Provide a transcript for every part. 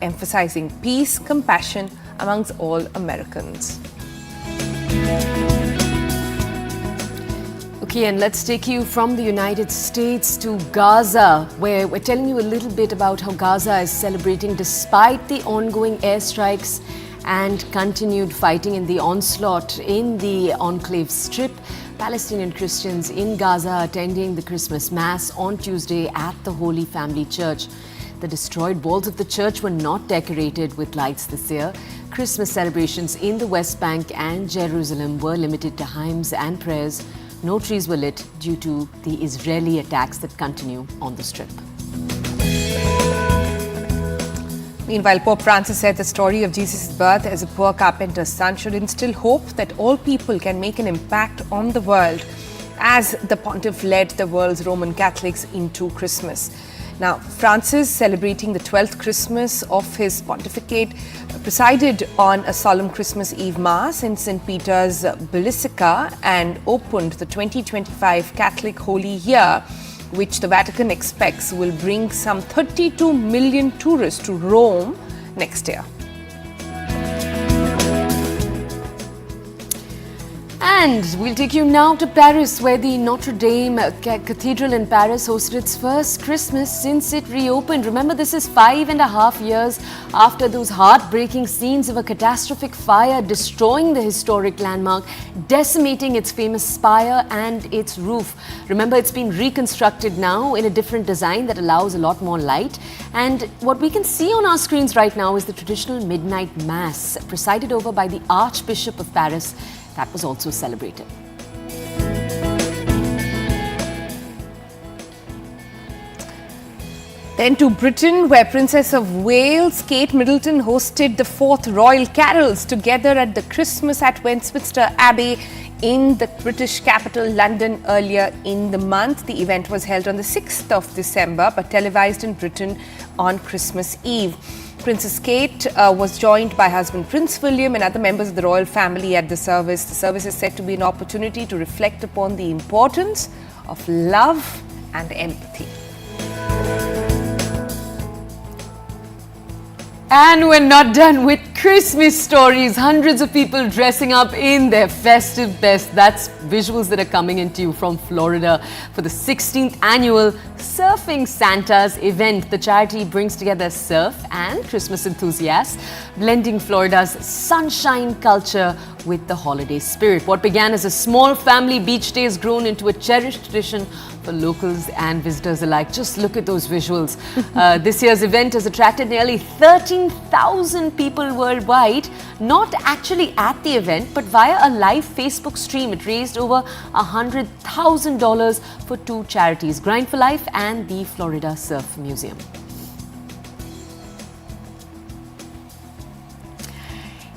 emphasizing peace, compassion amongst all Americans. Okay, and let's take you from the United States to Gaza, where we're telling you a little bit about how Gaza is celebrating despite the ongoing airstrikes and continued fighting in the onslaught in the Enclave Strip. Palestinian Christians in Gaza attending the Christmas Mass on Tuesday at the Holy Family Church. The destroyed walls of the church were not decorated with lights this year. Christmas celebrations in the West Bank and Jerusalem were limited to hymns and prayers. No trees were lit due to the Israeli attacks that continue on the Strip. Meanwhile, Pope Francis said the story of Jesus' birth as a poor carpenter's son should instill hope that all people can make an impact on the world, as the pontiff led the world's Roman Catholics into Christmas. Now, Francis, celebrating the 12th Christmas of his pontificate, presided on a solemn Christmas Eve Mass in St. Peter's Basilica and opened the 2025 Catholic Holy Year, which the Vatican expects will bring some 32 million tourists to Rome next year. And we'll take you now to Paris, where the Notre Dame Cathedral in Paris hosted its first Christmas since it reopened. Remember, this is 5.5 years after those heartbreaking scenes of a catastrophic fire destroying the historic landmark, decimating its famous spire and its roof. Remember, it's been reconstructed now in a different design that allows a lot more light. And what we can see on our screens right now is the traditional midnight mass presided over by the Archbishop of Paris. That was also celebrated. Then to Britain, where Princess of Wales Kate Middleton hosted the 4th Royal Carols together at the Christmas at Westminster Abbey in the British capital, London, earlier in the month. The event was held on the 6th of December, but televised in Britain on Christmas Eve. Princess Kate was joined by husband Prince William and other members of the royal family at the service. The service is said to be an opportunity to reflect upon the importance of love and empathy. And we're not done with Christmas stories. Hundreds of people dressing up in their festive best. That's visuals that are coming into you from Florida for the 16th annual Surfing Santas event. The charity brings together surf and Christmas enthusiasts, blending Florida's sunshine culture with the holiday spirit. What began as a small family beach day has grown into a cherished tradition for locals and visitors alike. Just look at those visuals. This year's event has attracted nearly 13,000 people worldwide, not actually at the event, but via a live Facebook stream. It raised over $100,000 for 2 charities, Grind for Life and the Florida Surf Museum.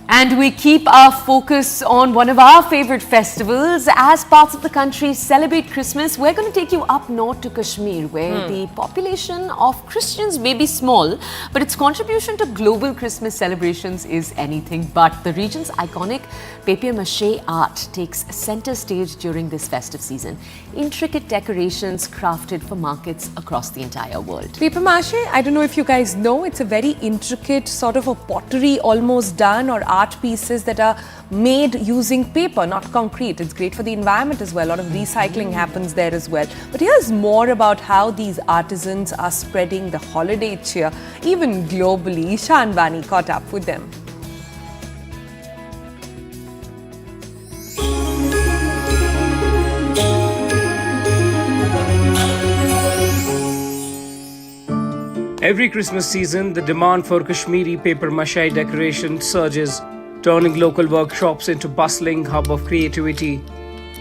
And we keep our focus on one of our favorite festivals. As parts of the country celebrate Christmas, we're going to take you up north to Kashmir, where the population of Christians may be small, but its contribution to global Christmas celebrations is anything but. The region's iconic papier-mâché art takes center stage during this festive season. Intricate decorations crafted for markets across the entire world. Papier-mâché, I don't know if you guys know, it's a very intricate sort of a pottery almost done, or art pieces that are made using paper, not concrete. It's great for the environment as well. A lot of recycling happens there as well. But here's more about how these artisans are spreading the holiday cheer, even globally. Ishan Bani caught up with them. Every Christmas season, the demand for Kashmiri papier-mâché decoration surges, turning local workshops into bustling hub of creativity.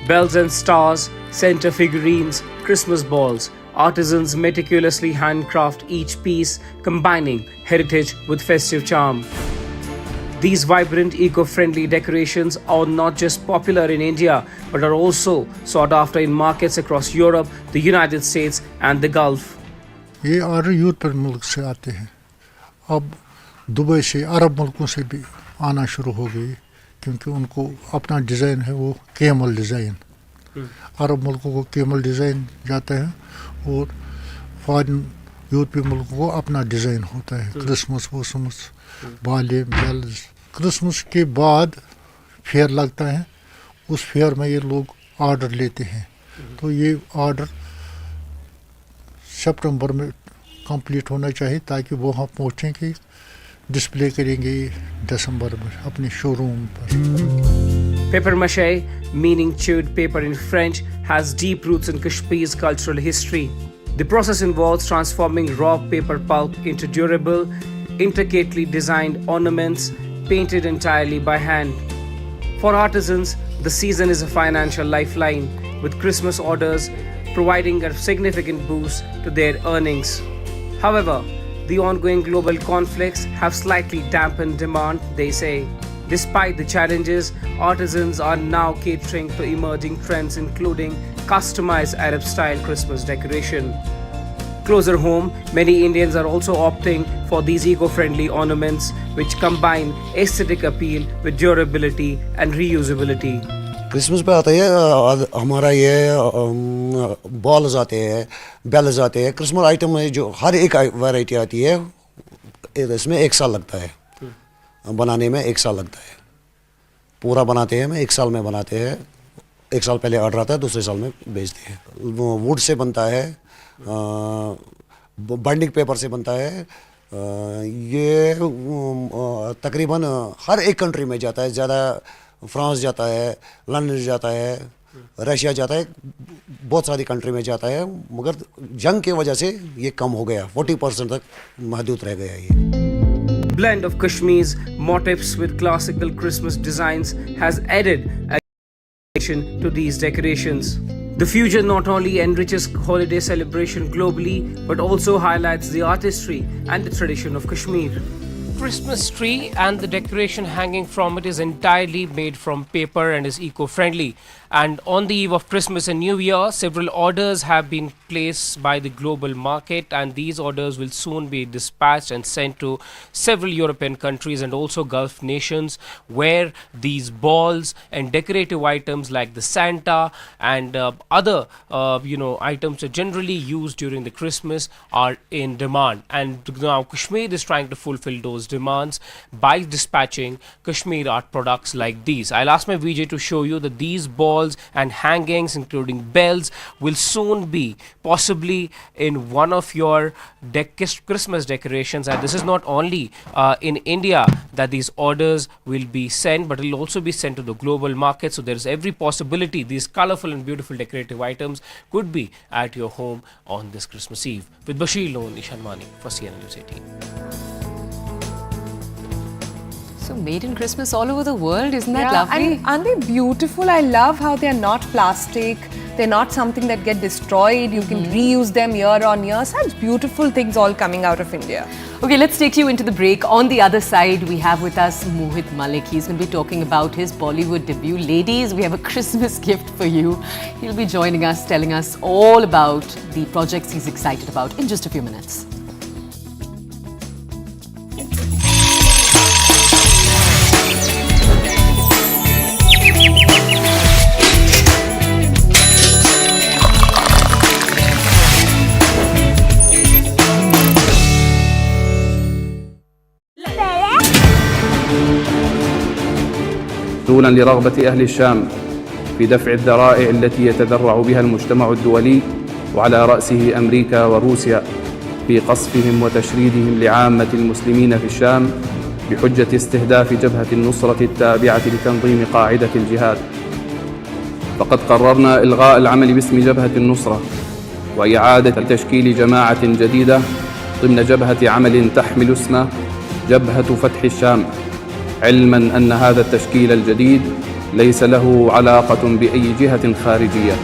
Bells and stars, center figurines, Christmas balls. Artisans meticulously handcraft each piece, combining heritage with festive charm. These vibrant, eco-friendly decorations are not just popular in India, but are also sought after in markets across Europe, the United States and the Gulf. ये order यूरोपीय मुल्क से आते हैं. अब Dubai से, अरब मुल्कों से भी आना शुरू हो गई, क्योंकि उनको अपना डिज़ाइन है, वो कैमल डिज़ाइन. अरब मुल्कों को कैमल डिज़ाइन जाता है और फॉरेन यूरोपीय मुल्कों को अपना डिज़ाइन होता है, क्रिसमस वोसमस, बाले बेल्स। क्रिसमस के बाद फेयर लगता है, उस फेयर में ये लोग ऑर्डर लेते हैं, तो ये ऑर्डर सितंबर में कंप्लीट होना चाहिए ताकि वो वहाँ पहुँचेंगे, डिस्प्ले करेंगे दिसंबर में अपने शोरूम पर। Paper mache, meaning chewed paper in French, has deep roots in Kashmir's cultural history. The process involves transforming raw paper pulp into durable, intricately designed ornaments painted entirely by hand. For artisans, the season is a financial lifeline, with Christmas orders providing a significant boost to their earnings. However, the ongoing global conflicts have slightly dampened demand, they say. Despite the challenges, artisans are now catering to emerging trends including customized Arab-style Christmas decoration. Closer home, many Indians are also opting for these eco-friendly ornaments which combine aesthetic appeal with durability and reusability. Christmas पे आता है हमारा ये balls आते हैं, bells आते हैं, Christmas item में जो हर एक वैरायटी आती है, इसमें 1 साल लगता है बनाने में, 1 साल लगता है पूरा बनाते हैं। 1 साल में बनाते हैं, 1 साल पहले ऑर्डर आता है, दूसरे साल में बेचते हैं। वुड से बनता है, बाइंडिंग पेपर से बनता है। ये तकरीबन हर एक कंट्री में जाता है, ज़्यादा फ्रांस जाता है, लंदन जाता है, रशिया जाता है, बहुत सारी कंट्री में जाता है, मगर जंग की वजह से ये कम हो गया, 40% तक महदूद रह गया ये। Blend of Kashmir's motifs with classical Christmas designs has added addition to these decorations. The fusion not only enriches holiday celebration globally, but also highlights the artistry and the tradition of Kashmir. Christmas tree and the decoration hanging from it is entirely made from paper and is eco-friendly. And on the eve of Christmas and New Year, several orders have been placed by the global market, and these orders will soon be dispatched and sent to several European countries and also Gulf nations, where these balls and decorative items like the Santa and other items are generally used during the Christmas are in demand. And now Kashmir is trying to fulfill those demands by dispatching Kashmir art products like these. I'll ask my VJ to show you that these balls and hangings including bells will soon be possibly in one of your Christmas decorations. And this is not only in India that these orders will be sent, but it will also be sent to the global market. So there is every possibility these colorful and beautiful decorative items could be at your home on this Christmas Eve. With Bashir Lone, Ishan Mani for CNN News 18. So made in Christmas all over the world, isn't that lovely? And aren't they beautiful? I love how they're not plastic. They're not something that get destroyed. You can reuse them year on year. Such beautiful things all coming out of India. Okay, let's take you into the break. On the other side, we have with us Mohit Malik. He's going to be talking about his Bollywood debut. Ladies, we have a Christmas gift for you. He'll be joining us, telling us all about the projects he's excited about in just a few minutes. دولا لرغبة أهل الشام في دفع الذرائع التي يتذرع بها المجتمع الدولي وعلى رأسه أمريكا وروسيا في قصفهم وتشريدهم لعامة المسلمين في الشام بحجة استهداف جبهة النصرة التابعة لتنظيم قاعدة الجهاد. فقد قررنا إلغاء العمل باسم جبهة النصرة وإعادة تشكيل جماعة جديدة ضمن جبهة عمل تحمل اسم جبهة فتح الشام، علما أن هذا التشكيل الجديد ليس له علاقة بأي جهة خارجية.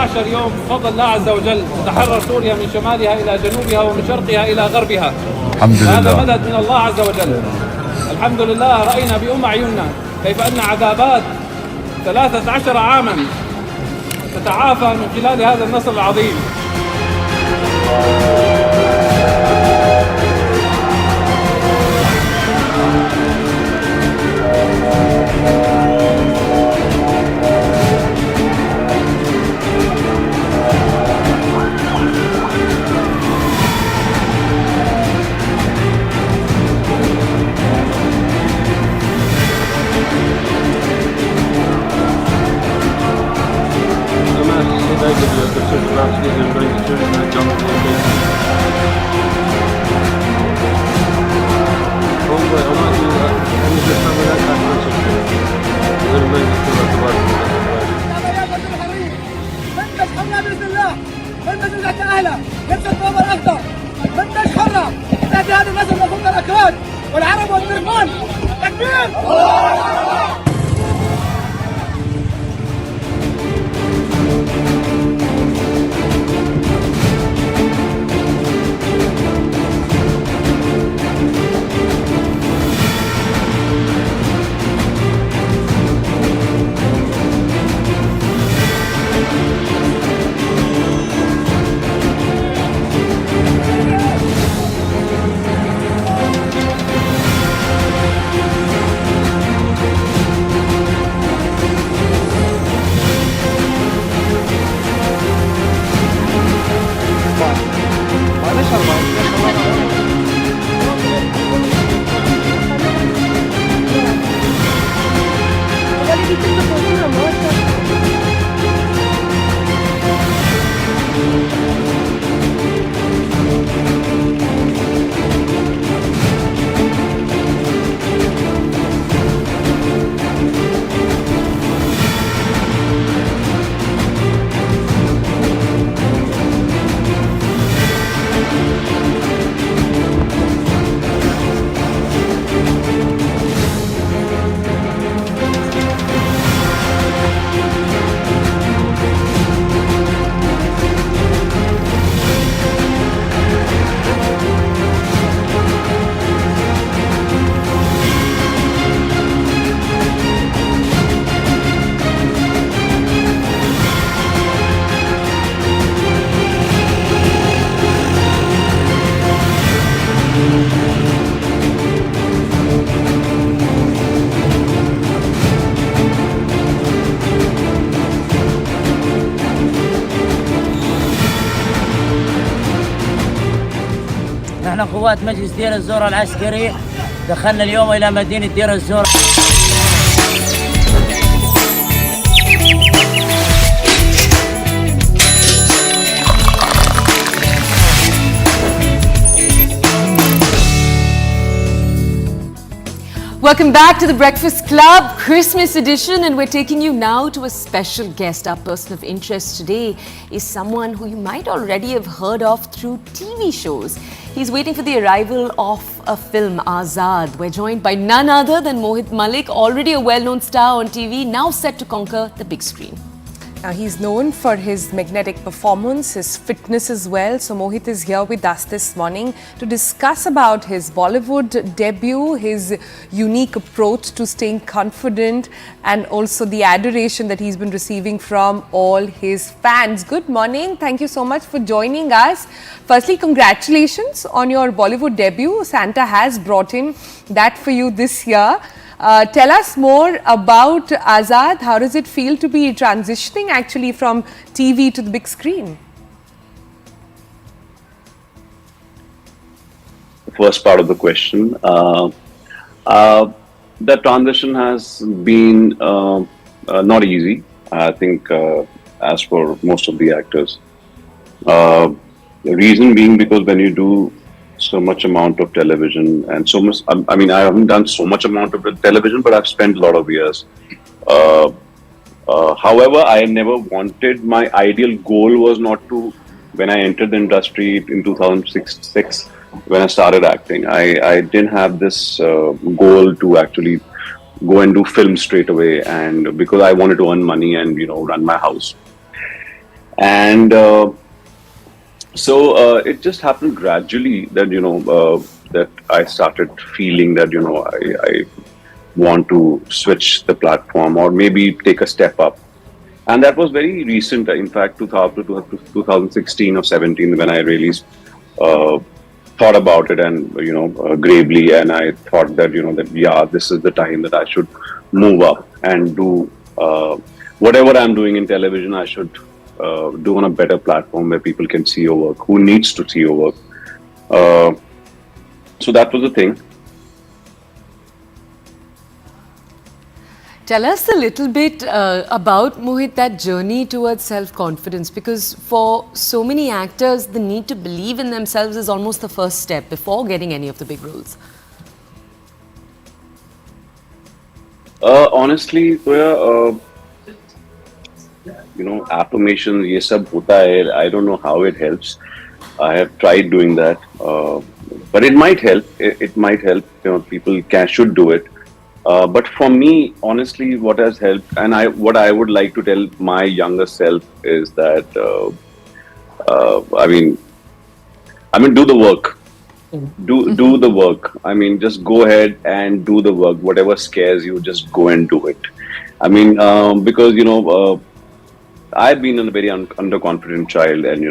14 يوم بفضل الله عز وجل تتحرر سوريا من شمالها إلى جنوبها ومن شرقها إلى غربها. الحمد لله. هذا مدد من الله عز وجل. الحمد لله رأينا بأم أعيننا كيف أن عذابات 13 عاما تتعافى من خلال هذا النصر العظيم. والعرب والتركمان تكبير. نحن قوات مجلس دير الزور العسكري دخلنا اليوم إلى مدينة دير الزور. Welcome back to the Breakfast Club, Christmas edition, and we're taking you now to a special guest. Our person of interest today is someone who you might already have heard of through TV shows. He's waiting for the arrival of a film, Azad. We're joined by none other than Mohit Malik, already a well-known star on TV, now set to conquer the big screen. Now, he's known for his magnetic performance, his fitness as well. So Mohit is here with us this morning to discuss about his Bollywood debut, his unique approach to staying confident, and also the adoration that he's been receiving from all his fans. Good morning. Thank you so much for joining us. Firstly, congratulations on your Bollywood debut. Santa has brought in that for you this year. Tell us more about Azad. How does it feel to be transitioning actually from TV to the big screen? First part of the question. The transition has been not easy, I think, as for most of the actors. The reason being because when you do so much amount of television and so much, I mean, I haven't done so much amount of television, but I've spent a lot of years. However, I never wanted, my ideal goal was not to, when I entered the industry in 2006, when I started acting, I didn't have this goal to actually go and do film straight away, and because I wanted to earn money and, you know, run my house. And it just happened gradually that that I started feeling that I want to switch the platform or maybe take a step up. And that was very recent, in fact, 2016 or 17, when I really thought about it and gravely, and I thought that that this is the time that I should move up and do whatever I'm doing in television. I should do on a better platform where people can see your work, who needs to see your work. So that was the thing. Tell us a little bit about, Mohit, that journey towards self-confidence, because for so many actors, the need to believe in themselves is almost the first step before getting any of the big roles. Honestly, Toya, affirmation, ye sab hota hai. I don't know how it helps. I have tried doing that, but it might help. It might help. People should do it. But for me, honestly, what has helped, and what I would like to tell my younger self is that, do the work. Do the work. I mean, just go ahead and do the work. Whatever scares you, just go and do it. I mean, because I've been a very underconfident child, and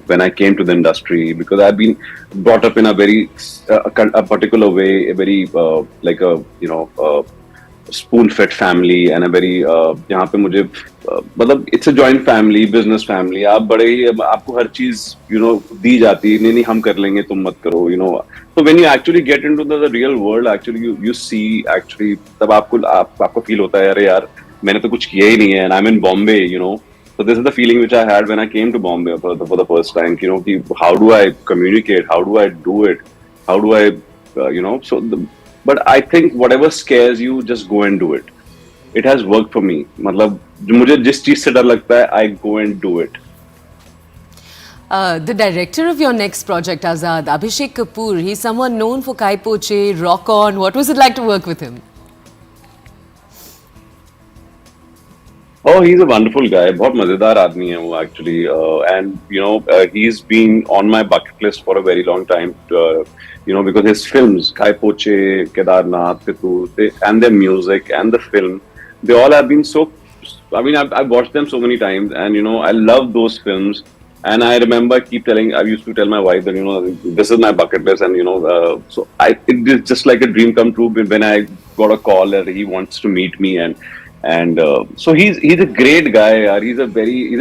when I came to the industry, because I've been brought up in a very a particular way, a very like a spoon-fed family, and a very यहाँ पे मुझे मतलब it's a joint family, business family. आप बड़े ही आपको हर चीज दी जाती है, नहीं हम कर लेंगे, तुम मत करो. So when you actually get into the real world, actually you see actually तब आपको feel होता है, अरे यार मैंने तो कुछ किया ही नहीं है, and I'm in Bombay, So this is the feeling which I had when I came to Bombay for the first time, how do I communicate? How do I do it? How do I, but I think whatever scares you, just go and do it. It has worked for me. मतलब मुझे जिस चीज से डर लगता है, I go and do it. The director of your next project, Azad, Abhishek Kapoor, he's someone known for Kai Poche, Rock On. What was it like to work with him? Oh, he's a wonderful guy. बहुत मजेदार आदमी है वो actually, and he's been on my bucket list for a very long time. Because his films, Kai Poche, Kedarnath, Pitu, and their music and the film, they all have been so. I mean, I've watched them so many times, and I love those films. And I remember I used to tell my wife that this is my bucket list, and so it is just like a dream come true when I got a call that he wants to meet me, and so he's a great guy. He's a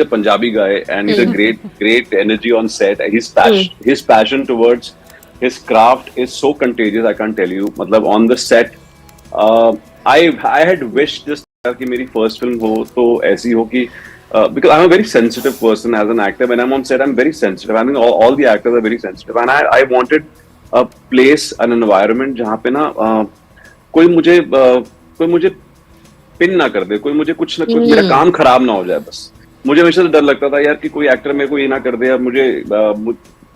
Punjabi guy, and he's a great energy on set. His passion towards his craft is so contagious. I can't tell you. मतलब on the set, I had wished this कि मेरी first film हो तो ऐसी हो कि because I'm a very sensitive person as an actor. When I'm on set, I'm very sensitive. I mean, all the actors are very sensitive, and I wanted a place, an environment जहाँ पे ना कोई मुझे pin ना कर दे, कोई मुझे कुछ मेरा काम खराब ना हो जाए. बस मुझे हमेशा से डर लगता था यार कि कोई एक्टर मेरे को ये ना कर दे, अब मुझे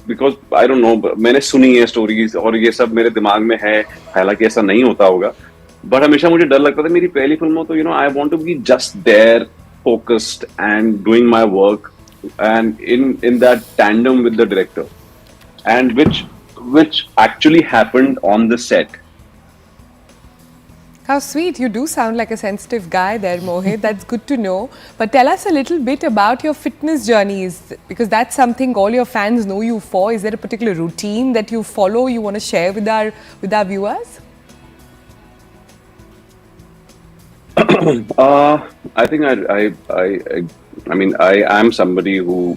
बिकॉज आई डोंट नो, मैंने सुनी है स्टोरीज और ये सब मेरे दिमाग में है, हालांकि ऐसा नहीं होता होगा, बट हमेशा मुझे डर लगता था मेरी पहली फिल्म हो तो I want to be just there, focused and doing my work and in that tandem with the director, and which actually happened on the set. How sweet. You do sound like a sensitive guy there, Mohit. That's good to know. But tell us a little bit about your fitness journeys, because that's something all your fans know you for. Is there a particular routine that you follow you want to share with our viewers? I think I mean I am somebody who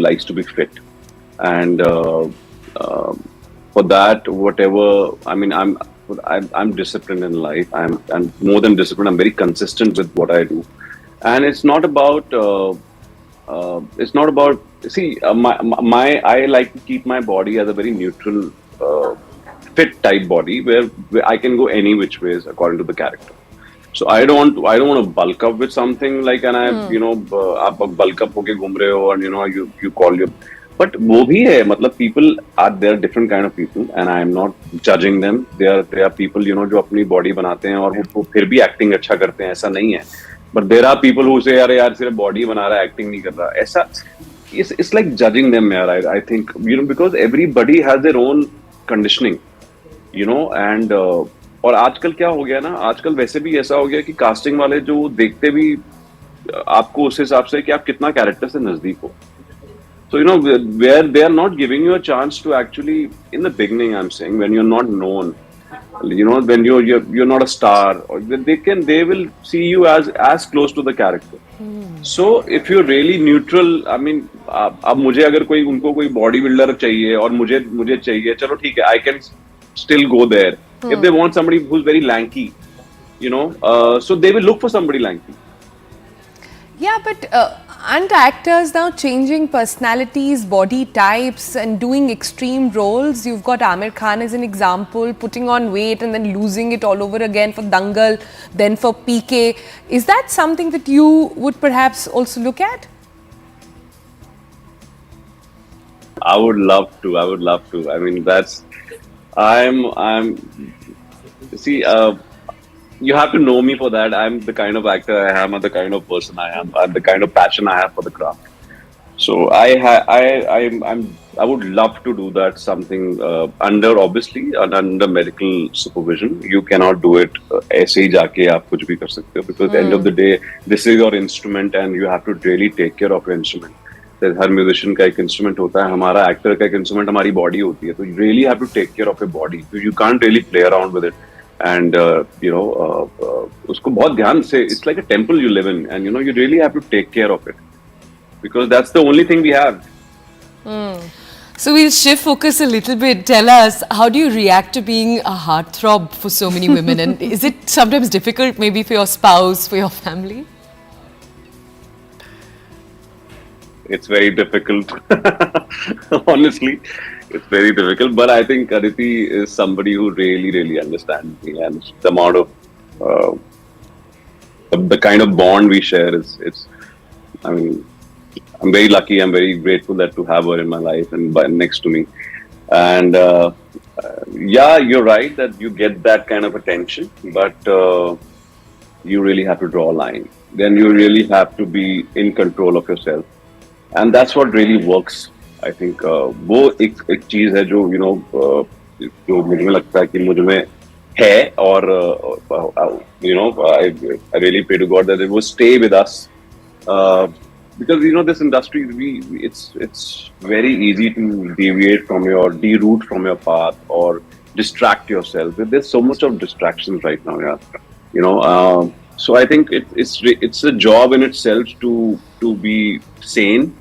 likes to be fit, and for that, whatever, I mean I'm disciplined in life. I'm more than disciplined. I'm very consistent with what I do, and it's not about see I like to keep my body as a very neutral, fit type body where I can go any which ways according to the character. So I don't want to bulk up with something like, and I आप bulk up होके घूम रहे हो, and you call your, but वो भी है, मतलब people there are different kind of people, and I am not judging them. There are people जो अपनी body बनाते हैं और वो फिर भी acting अच्छा करते हैं, ऐसा नहीं है. But there are people who say, "अरे यार सिर्फ body बना रहा है, acting नहीं कर रहा." ऐसा, it's like judging them, यार. I think, you know, because everybody has their own conditioning, you know, and और आजकल क्या हो गया ना, आजकल वैसे भी ऐसा हो गया कि कास्टिंग वाले जो देखते भी आपको उस हिसाब से कि आप कितना कैरेक्टर से नजदीक हो. So, you know, where they are not giving you a chance to actually, in the beginning, I'm saying, when you're not known, you know, when you're not a star, or they will see you as close to the character. So if you're really neutral, I mean, अब मुझे अगर कोई उनको कोई body builder चाहिए और मुझे चाहिए, चलो ठीक है, I can still go there. If they want somebody who's very lanky, you know, so they will look for somebody lanky. Yeah, but aren't actors now changing personalities, body types and doing extreme roles? You've got Amir Khan as an example, putting on weight and then losing it all over again for Dangal, then for PK. Is that something that you would perhaps also look at? I would love to. I mean, see, you have to know me for that. I'm the kind of actor I am, and the kind of person I am, and the kind of passion I have for the craft. So I would love to do that, something under medical supervision. You cannot do it ऐसे ही जाके आप कुछ भी कर सकते हो, because at the end of the day, this is your instrument and you have to really take care of your instrument. Her musician का एक इंस्ट्रूमेंट होता है, हमारा एक्टर का एक इंस्ट्रूमेंट हमारी बॉडी होती है, तो you really have to take care of your body. You can't really play around with it. And you know, उसको बहुत ध्यान से, it's like a temple you live in, and you know, you really have to take care of it, because that's the only thing we have. So we'll shift focus a little bit. Tell us, how do you react to being a heartthrob for so many women? And is it sometimes difficult, maybe for your spouse, for your family? It's very difficult. Honestly, it's very difficult. But I think Aditi is somebody who really understands me, and the amount of the kind of bond we share is. I mean, I'm very lucky. I'm very grateful that to have her in my life and next to me. And yeah, you're right that you get that kind of attention, but you really have to draw a line. Then you really have to be in control of yourself. And that's what really works. I think वो एक चीज है जो you know जो मुझे लगता है कि मुझ में है, और you know I really pray to God that it will stay with us, because you know this industry it's very easy to deviate from deroute from your path or distract yourself. There's so much of distractions right now, yeah. You know, so I think it's a job in itself to be sane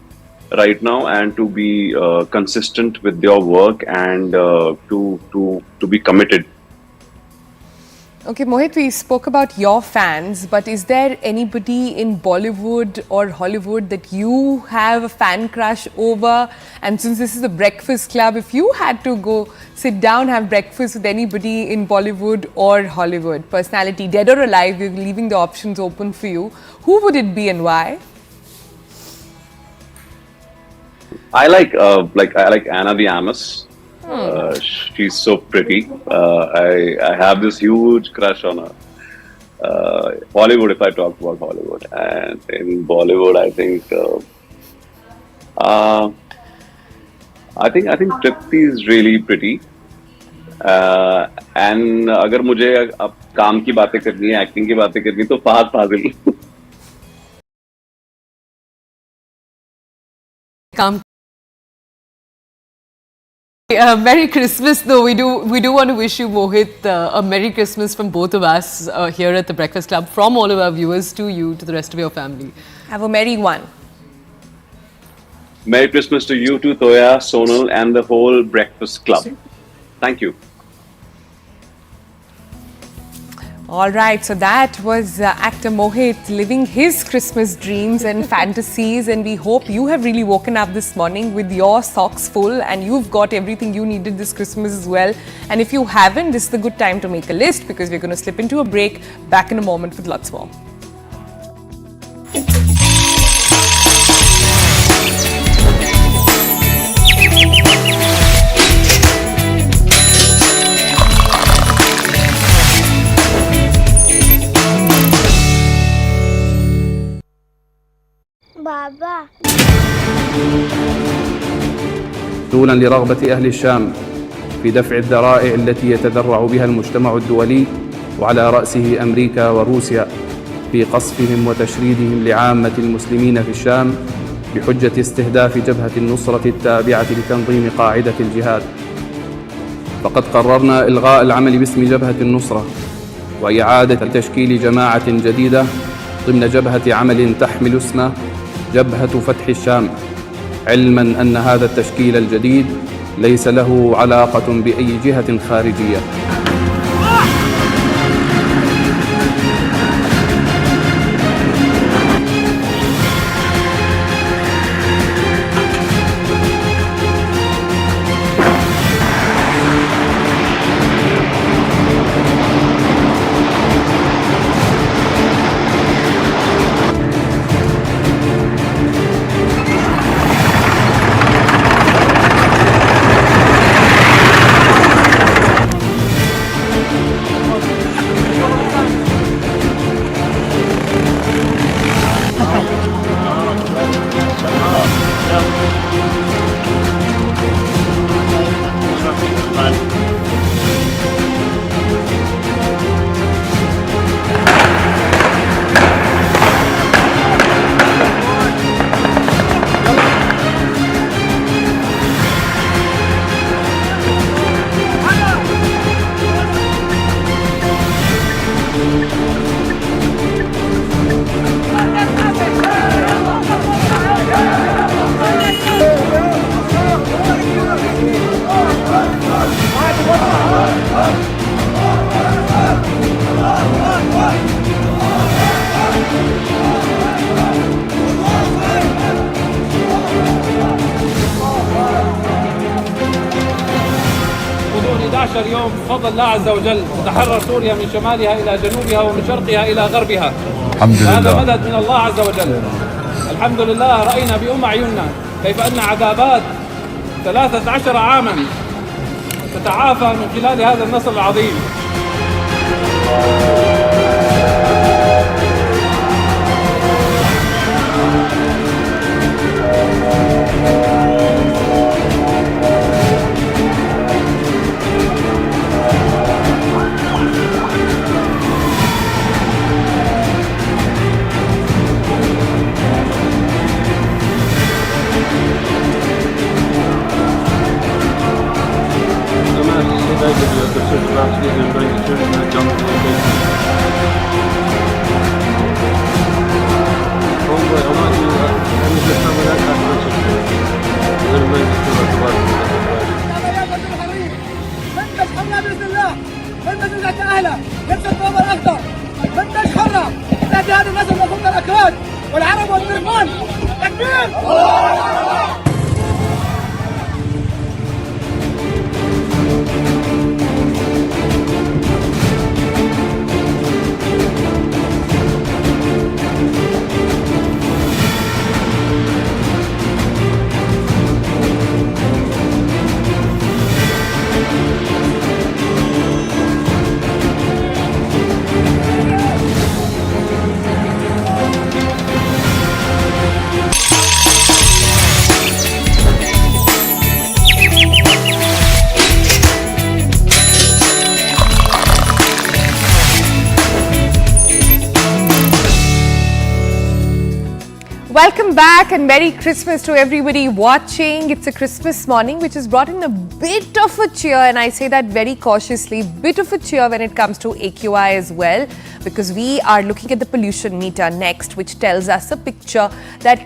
right now, and to be consistent with your work, and to be committed. Okay, Mohit, we spoke about your fans, but is there anybody in Bollywood or Hollywood that you have a fan crush over? And since this is the Breakfast Club, if you had to go sit down, have breakfast with anybody in Bollywood or Hollywood, personality, dead or alive, we're leaving the options open for you, who would it be and why? I like Anna de Armas. She's so pretty. I have this huge crush on her. Hollywood, if I talk about Hollywood, and in Bollywood, I think Tripti is really pretty. And अगर मुझे अब काम की बातें करनी है, acting की बातें करनी है, तो फहद फाजिल. Merry Christmas, though. We do want to wish you, Mohit, a Merry Christmas from both of us here at the Breakfast Club, from all of our viewers to you, to the rest of your family. Have a merry one. Merry Christmas to you too, Toya, Sonal, and the whole Breakfast Club. Thank you. All right, so that was actor Mohit living his Christmas dreams and fantasies, and we hope you have really woken up this morning with your socks full and you've got everything you needed this Christmas as well. And if you haven't, this is the good time to make a list, because we're going to slip into a break. Back in a moment with lots more. بابا. دولا لرغبة أهل الشام في دفع الذرائع التي يتذرع بها المجتمع الدولي وعلى رأسه أمريكا وروسيا في قصفهم وتشريدهم لعامة المسلمين في الشام بحجة استهداف جبهة النصرة التابعة لتنظيم قاعدة الجهاد. فقد قررنا إلغاء العمل باسم جبهة النصرة وإعادة تشكيل جماعة جديدة ضمن جبهة عمل تحمل اسم جبهة فتح الشام، علما أن هذا التشكيل الجديد ليس له علاقة بأي جهة خارجية. اليوم بفضل الله عز وجل تتحرر سوريا من شمالها إلى جنوبها ومن شرقها إلى غربها. الحمد لله. هذا مدد من الله عز وجل. الحمد لله. رأينا بأم عيوننا كيف أن عذابات 13 عاما تتعافى من خلال هذا النصر العظيم. والعرب والتركمان تكبير. Welcome back and Merry Christmas to everybody watching. It's a Christmas morning which has brought in a bit of a cheer, and I say that very cautiously, bit of a cheer when it comes to AQI as well, because we are looking at the pollution meter next, which tells us a picture that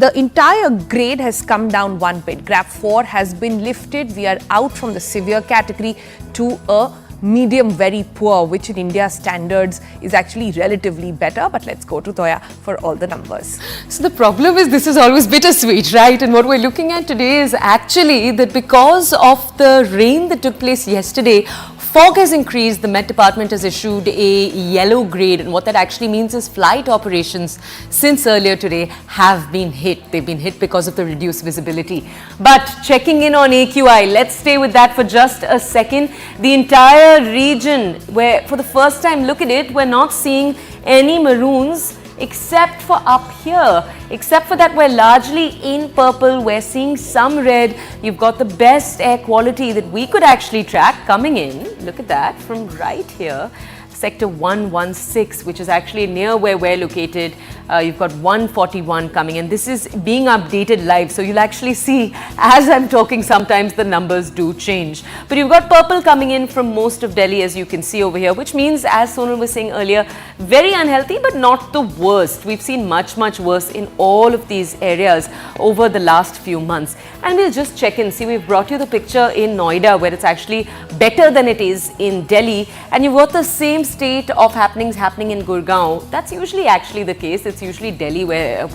the entire grade has come down one bit. Graph 4 has been lifted. We are out from the severe category to a medium very poor, which in India's standards is actually relatively better. But let's go to Toya for all the numbers. So the problem is this is always bittersweet, right? And what we're looking at today is actually that because of the rain that took place yesterday, fog has increased. The Met Department has issued a yellow grade, and what that actually means is flight operations since earlier today have been hit. They've been hit because of the reduced visibility. But checking in on AQI, let's stay with that for just a second. The entire region, where for the first time, look at it, we're not seeing any maroons except for up here. Except for that, we're largely in purple. We're seeing some red. You've got the best air quality that we could actually track coming in. Look at that from right here. Sector 116, which is actually near where we're located. You've got 141 coming in. This is being updated live, so you'll actually see as I'm talking, sometimes the numbers do change. But you've got purple coming in from most of Delhi, as you can see over here, which means, as Sonal was saying earlier, very unhealthy, but not the worst. We've seen much, much worse in all of these areas over the last few months. And we'll just check and see. We've brought you the picture in Noida, where it's actually better than it is in Delhi. And you've got the same state of happenings happening in Gurgaon. That's usually actually the case. It's usually Delhi where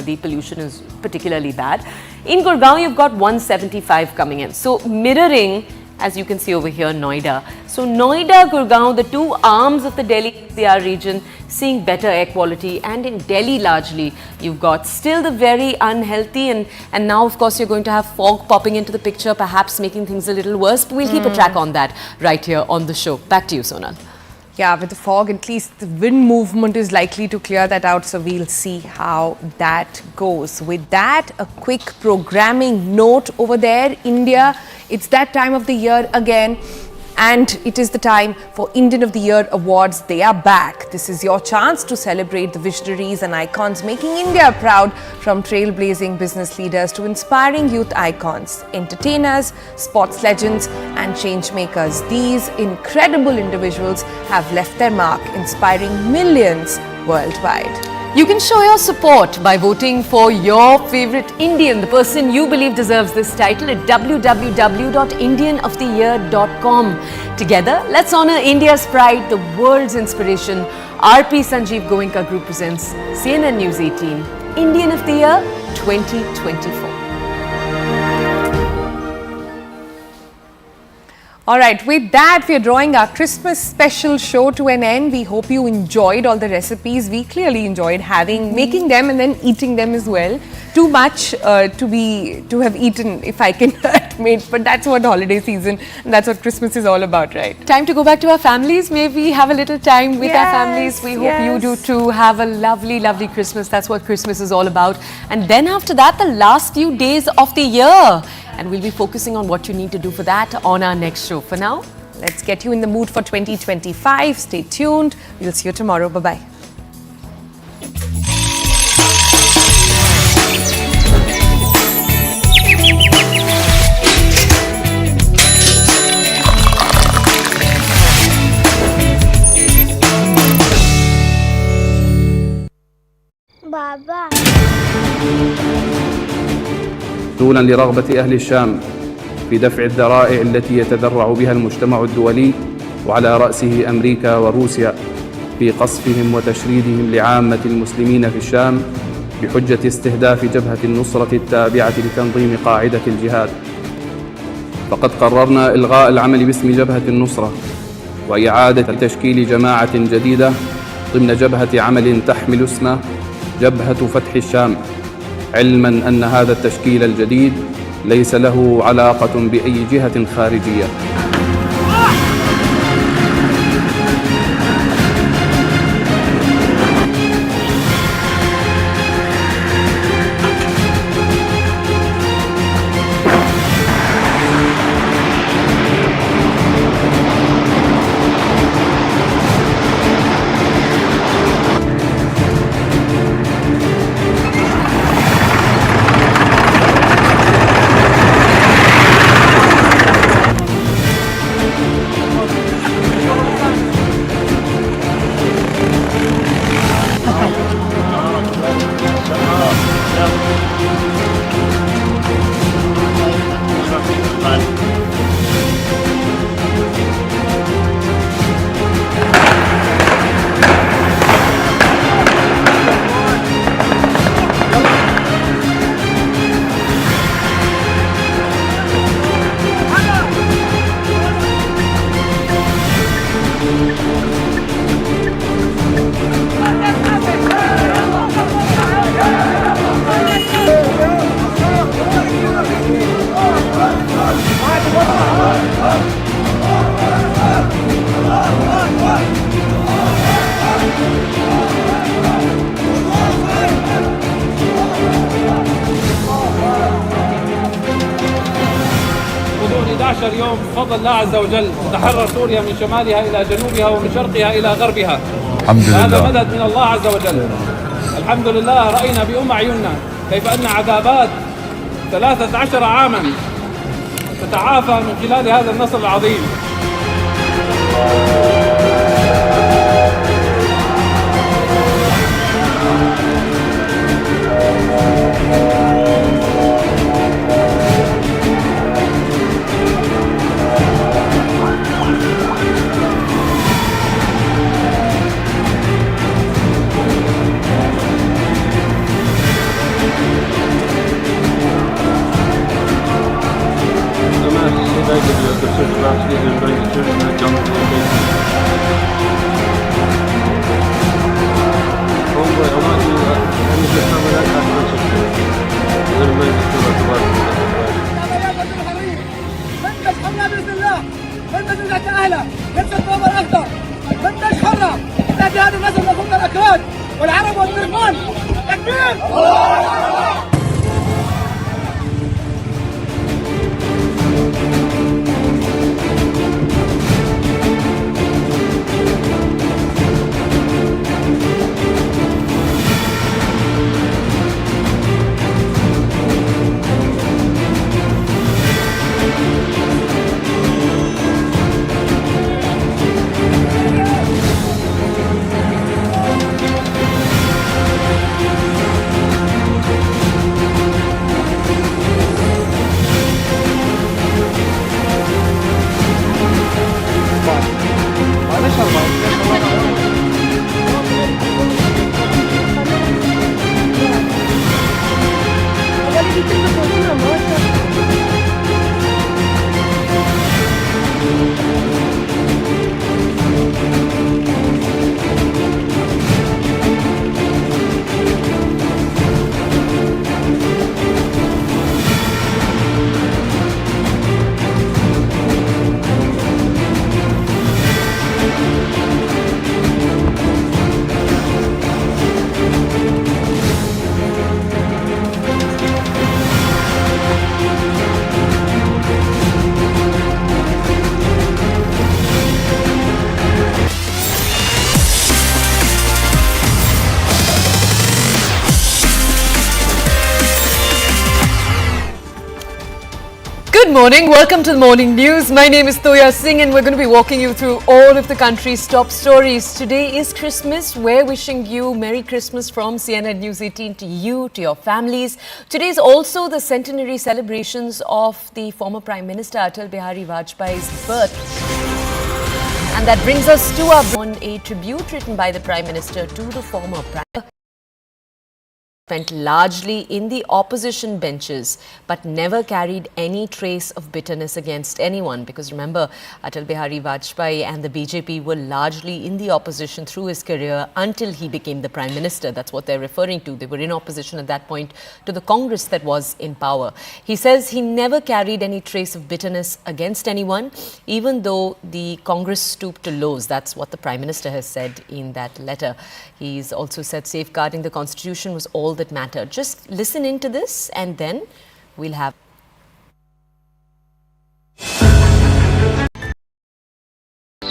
the pollution is particularly bad. In Gurgaon, you've got 175 coming in. So mirroring, as you can see over here, Noida. So Noida, Gurgaon, the two arms of the Delhi NCR region, seeing better air quality. And in Delhi largely, you've got still the very unhealthy, and now of course you're going to have fog popping into the picture, perhaps making things a little worse. But we'll keep a track on that right here on the show. Back to you, Sonal. Yeah, with the fog, at least the wind movement is likely to clear that out. So we'll see how that goes. With that, a quick programming note over there. India, it's that time of the year again. And it is the time for Indian of the Year awards. They are back. This is your chance to celebrate the visionaries and icons making India proud, from trailblazing business leaders to inspiring youth icons, entertainers, sports legends and change makers. These incredible individuals have left their mark, inspiring millions worldwide. You can show your support by voting for your favorite Indian, the person you believe deserves this title, at www.indianoftheyear.com. Together, let's honor India's pride, the world's inspiration. RP Sanjeev Goenka Group presents CNN News 18, Indian of the Year 2024. All right, with that, we are drawing our Christmas special show to an end. We hope you enjoyed all the recipes. We clearly enjoyed making them and then eating them as well. Too much to have eaten, if I can admit, but that's what holiday season and that's what Christmas is all about, right? Time to go back to our families. Maybe have a little time with our families. We hope you do too. Have a lovely, lovely Christmas. That's what Christmas is all about. And then after that, the last few days of the year. And we'll be focusing on what you need to do for that on our next show. For now, let's get you in the mood for 2025. Stay tuned. We'll see you tomorrow. Bye-bye. Baba. دولا لرغبة أهل الشام في دفع الذرائع التي يتذرع بها المجتمع الدولي وعلى رأسه أمريكا وروسيا في قصفهم وتشريدهم لعامة المسلمين في الشام بحجة استهداف جبهة النصرة التابعة لتنظيم قاعدة الجهاد. فقد قررنا إلغاء العمل باسم جبهة النصرة وإعادة تشكيل جماعة جديدة ضمن جبهة عمل تحمل اسم جبهة فتح الشام، علما أن هذا التشكيل الجديد ليس له علاقة بأي جهة خارجية. اليوم بفضل الله عز وجل تحرر سوريا من شمالها إلى جنوبها ومن شرقها إلى غربها. الحمد لله. هذا مدد من الله عز وجل. الحمد لله رأينا بأم أعيننا كيف أن عذابات 13 عاما تتعافى من خلال هذا النصر العظيم. والعرب والتركمان تكبير. Good morning, welcome to the morning news. My name is Toya Singh and we're going to be walking you through all of the country's top stories. Today is Christmas. We're wishing you Merry Christmas from CNN News 18 to you, to your families. Today is also the centenary celebrations of the former Prime Minister Atal Bihari Vajpayee's birth. And that brings us to on a tribute written by the Prime Minister to the former Prime Minister. Spent largely in the opposition benches but never carried any trace of bitterness against anyone, because remember, Atal Bihari Vajpayee and the BJP were largely in the opposition through his career until he became the Prime Minister. That's what they're referring to. They were in opposition at that point to the Congress that was in power. He says he never carried any trace of bitterness against anyone, even though the Congress stooped to lows. That's what the Prime Minister has said in that letter. He's also said safeguarding the Constitution was all that mattered. Just listen into this and then we'll have.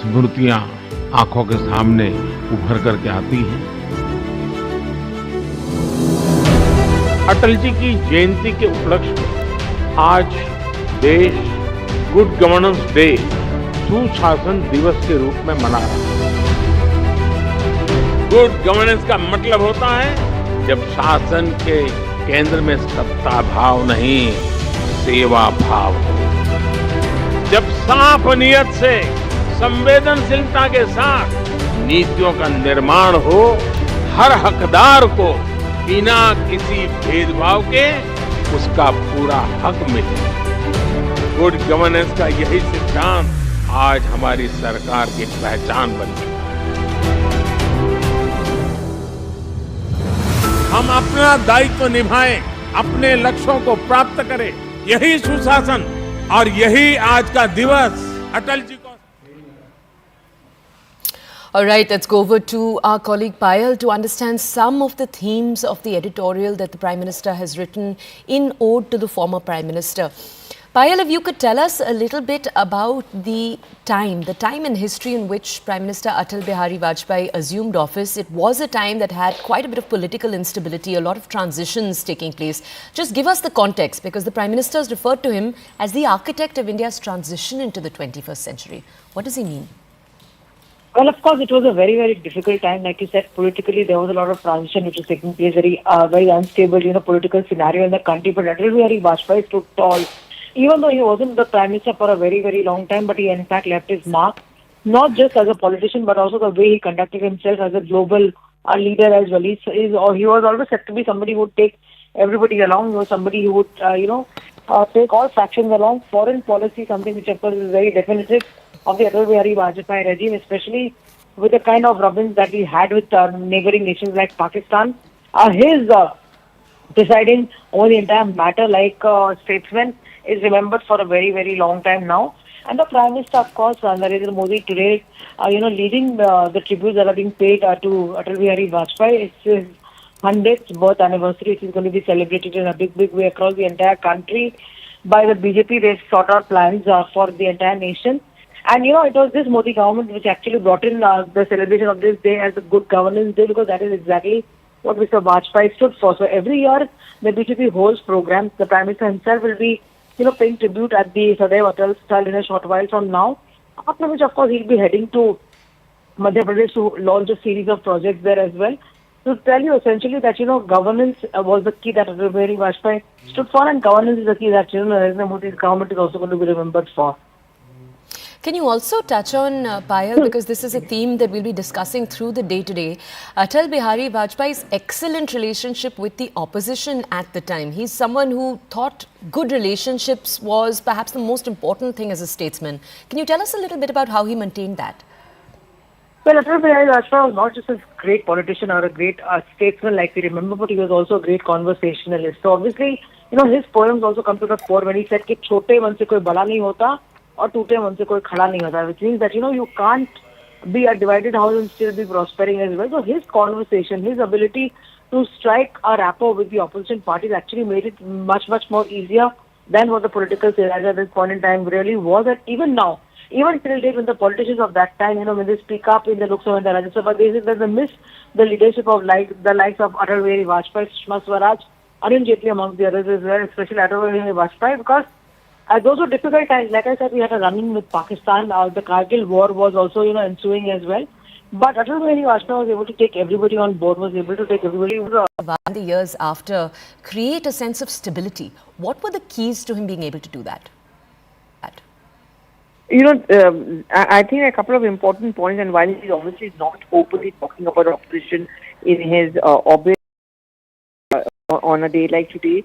स्मृतियां आंखों के सामने उभर करके आती हैं। अटल जी की जयंती के उपलक्ष्य में आज देश गुड गवर्नेंस डे, सुशासन दिवस के रूप में मना रहा है। गुड गवर्नेंस का मतलब होता है जब शासन के केंद्र में सत्ता भाव नहीं, सेवा भाव हो। जब साफ नियत से संवेदनशीलता के साथ नीतियों का निर्माण हो, हर हकदार को बिना किसी भेदभाव के उसका पूरा हक मिले। गुड गवर्नेंस का यही सिद्धांत आज हमारी सरकार की पहचान बन गई। हम अपना दायित्व निभाएं, अपने लक्ष्यों को प्राप्त करें, यही सुशासन और यही आज का दिवस अटल जी को। All right, let's go over to our colleague Payal to understand some of the themes of the editorial that the Prime Minister has written in ode to the former Prime Minister. Payal, if you could tell us a little bit about the time in history in which Prime Minister Atal Bihari Vajpayee assumed office. It was a time that had quite a bit of political instability, a lot of transitions taking place. Just give us the context, because the Prime Minister has referred to him as the architect of India's transition into the 21st century. What does he mean? Well, of course, it was a very, very difficult time. Like you said, politically, there was a lot of transition which was taking place, very unstable, political scenario in the country. But Atal Bihari Vajpayee stood tall. Even though he wasn't the Prime Minister for a very, very long time, but he in fact left his mark, not just as a politician, but also the way he conducted himself as a global leader as well. He was always said to be somebody who would take everybody along. He was somebody who would, take all factions along. Foreign policy, something which of course is very definitive of the Atal Bihari Vajpayee regime, especially with the kind of rub-ins that we had with neighboring nations like Pakistan. His presiding over the entire matter like statesman is remembered for a very, very long time now. And the Prime Minister, of course, Narendra Modi today, leading the tributes that are being paid to Atal Bihari Vajpayee. It's his 100th birth anniversary. It is going to be celebrated in a big, big way across the entire country by the BJP. They sought out plans for the entire nation. And, it was this Modi government which actually brought in the celebration of this day as a good governance day, because that is exactly what Mr. Vajpayee stood for. So every year, the BJP holds programs. The Prime Minister himself will be, paying tribute at the Sadaiv Atal style in a short while from now. After which, of course, he'll be heading to Madhya Pradesh to launch a series of projects there as well. To tell you essentially that, governance was the key that Atal Bihari Vajpayee stood for, and governance is the key that, Narendra Modi's government is also going to be remembered for. Can you also touch on, Payal, because this is a theme that we'll be discussing through the day today, Atal Bihari Vajpayee's excellent relationship with the opposition at the time. He's someone who thought good relationships was perhaps the most important thing as a statesman. Can you tell us a little bit about how he maintained that? Well, Atal Bihari Vajpayee was not just a great politician or a great statesman like we remember, but he was also a great conversationalist. So obviously, his poems also come to the fore when he said कि छोटे मन से कोई बड़ा नहीं होता और टूटे मन से कोई खड़ा नहीं होता, which means that, you can't be a divided house and still be prospering as well. So his conversation, his ability to strike a rapport with the opposition parties actually made it much, much more easier than what the political scenario at this point in time really was. And even now, even till date, when the politicians of that time, when they speak up in the Lok Sabha and the Rajya Sabha, they miss the leadership of the likes of Atal Bihari Vajpayee, Sushma Swaraj, Arun Jaitley amongst the others as well, especially Atal Bihari Vajpayee, because those were difficult times. Like I said, we had a run-in with Pakistan. The Kargil war was also, ensuing as well. But Atal Bihari Vajpayee was able to take everybody on board, was able to take everybody. The years after, create a sense of stability. What were the keys to him being able to do that? I think a couple of important points, and while he's obviously not openly talking about opposition in his obit on a day like today,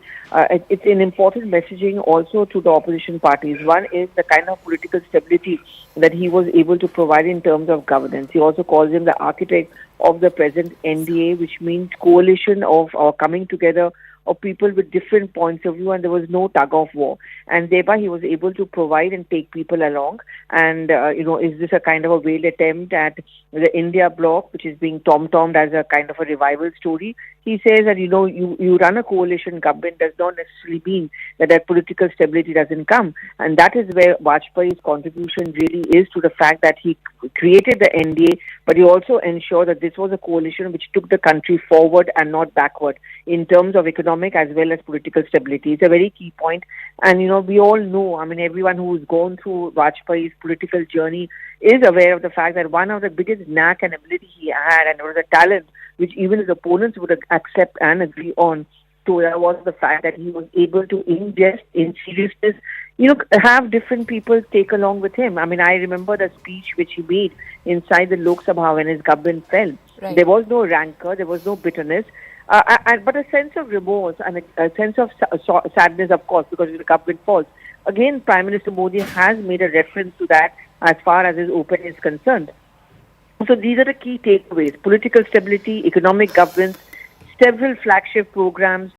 it's an important messaging also to the opposition parties. One is the kind of political stability that he was able to provide in terms of governance. He also calls him the architect of the present NDA, which means coalition of coming together of people with different points of view, and there was no tug of war. And thereby he was able to provide and take people along. And, is this a kind of a veiled attempt at the India bloc, which is being tom-tommed as a kind of a revival story? He says that, you run a coalition government does not necessarily mean that political stability doesn't come. And that is where Vajpayee's contribution really is to the fact that he created the NDA, but he also ensured that this was a coalition which took the country forward and not backward in terms of economic as well as political stability. It's a very key point. And, we all know, everyone who's gone through Vajpayee's political journey is aware of the fact that one of the biggest knack and ability he had, and it was a talent which even his opponents would accept and agree on, Toya, was the fact that he was able to ingest in seriousness, have different people take along with him. I remember the speech which he made inside the Lok Sabha when his government fell. Right. There was no rancor, there was no bitterness, but a sense of remorse and a sense of sadness, of course, because the government falls. Again, Prime Minister Modi has made a reference to that as far as his openness is concerned. So these are the key takeaways: political stability, economic governance, several flagship programs,